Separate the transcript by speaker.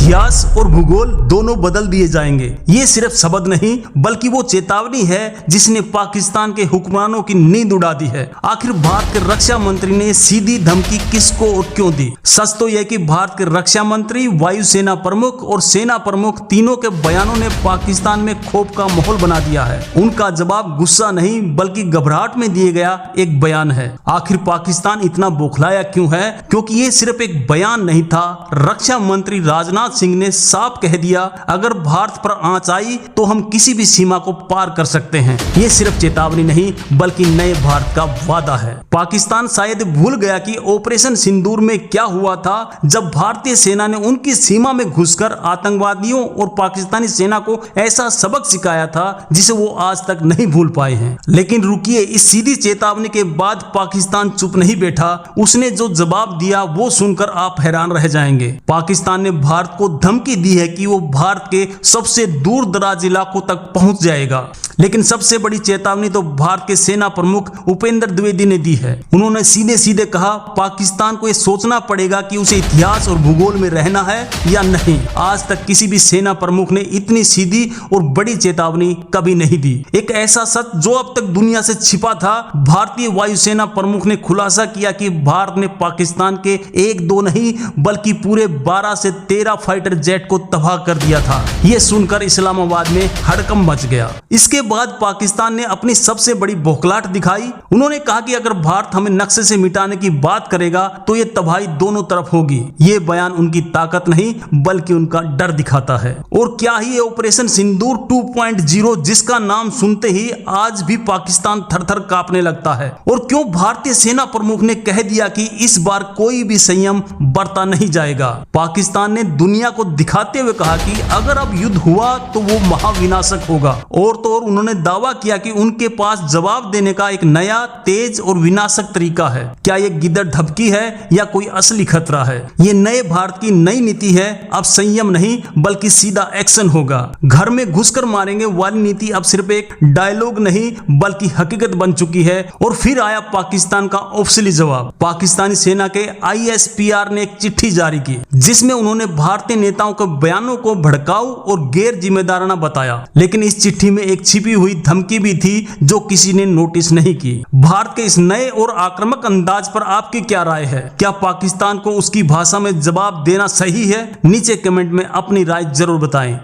Speaker 1: इतिहास और भूगोल दोनों बदल दिए जाएंगे। ये सिर्फ शब्द नहीं बल्कि वो चेतावनी है जिसने पाकिस्तान के हुक्मरानों की नींद उड़ा दी है। आखिर भारत के रक्षा मंत्री ने सीधी धमकी किसको और क्यों दी? सच तो यह कि भारत के रक्षा मंत्री, वायुसेना प्रमुख और सेना प्रमुख तीनों के बयानों ने पाकिस्तान में खौफ का माहौल बना दिया है। उनका जवाब गुस्सा नहीं बल्कि घबराहट में दिए गया एक बयान है। आखिर पाकिस्तान इतना बौखलाया क्यों है? क्योंकि ये सिर्फ एक बयान नहीं था। रक्षा मंत्री राजनाथ सिंह ने साफ कह दिया, अगर भारत पर आंच आई तो हम किसी भी सीमा को पार कर सकते हैं। ये सिर्फ चेतावनी नहीं बल्कि नए भारत का वादा है। पाकिस्तान शायद भूल गया कि ऑपरेशन सिंदूर में क्या हुआ था, जब भारतीय सेना ने उनकी सीमा में घुसकर आतंकवादियों और पाकिस्तानी सेना को ऐसा सबक सिखाया था जिसे वो आज तक नहीं भूल पाए हैं। लेकिन रुकिए, इस सीधी चेतावनी के बाद पाकिस्तान चुप नहीं बैठा। उसने जो जवाब दिया वो सुनकर आप हैरान रह जाएंगे। पाकिस्तान ने भारत को धमकी दी है कि वो भारत के सबसे दूर दराज इलाकों तक पहुंच जाएगा। लेकिन सबसे बड़ी चेतावनी तो भारत के सेना प्रमुख उपेंद्र द्विवेदी ने दी है। उन्होंने सीधे सीधे कहा, पाकिस्तान को ये सोचना पड़ेगा कि उसे इतिहास और भूगोल में रहना है या नहीं। आज तक किसी भी सेना प्रमुख ने इतनी सीधी और बड़ी चेतावनी कभी नहीं दी। एक ऐसा सच जो अब तक दुनिया से छिपा था। भारतीय वायुसेना प्रमुख ने खुलासा किया कि भारत ने पाकिस्तान के एक दो नहीं बल्कि पूरे 12 से 13 फाइटर जेट को तबाह कर दिया था। यह सुनकर इस्लामाबाद में हड़कंप मच गया। इसके बाद पाकिस्तान ने अपनी सबसे बड़ी बौखलाहट दिखाई। उन्होंने कहा कि अगर भारत हमें नक्शे से मिटाने की बात करेगा तो यह तबाही दोनों तरफ होगी। यह बयान उनकी ताकत नहीं बल्कि उनका डर दिखाता है। और क्या ही ऑपरेशन सिंदूर 2.0 जिसका नाम सुनते ही आज भी पाकिस्तान थर-थर कांपने लगता है। और क्यों भारतीय सेना प्रमुख ने कह दिया कि इस बार कोई भी संयम बरता नहीं जाएगा। पाकिस्तान ने दुनिया को दिखाते हुए कहा कि अगर अब युद्ध हुआ तो वो महाविनाशक होगा। और तो और उन्होंने दावा किया कि उनके पास जवाब देने का एक नया, तेज और विनाशक तरीका है। क्या ये गिद्दड़ धपकी है या कोई असली खतरा है? ये नए भारत की नई नीति है। अब संयम नहीं बल्कि सीधा एक्शन होगा। घर में घुसकर मारेंगे वाली नीति अब सिर्फ एक डायलॉग नहीं बल्कि हकीकत बन चुकी है। और फिर आया पाकिस्तान का ऑफिशियली जवाब। पाकिस्तानी सेना के ISPR ने एक चिट्ठी जारी की जिसमें उन्होंने भारतीय नेताओं के बयानों को भड़काऊ और गैर जिम्मेदाराना बताया। लेकिन इस चिट्ठी में एक छिपी हुई धमकी भी थी जो किसी ने नोटिस नहीं की। भारत के इस नए और आक्रामक अंदाज पर आपकी क्या राय है? क्या पाकिस्तान को उसकी भाषा में जवाब देना सही है? नीचे कमेंट में अपनी राय जरूर बताएं।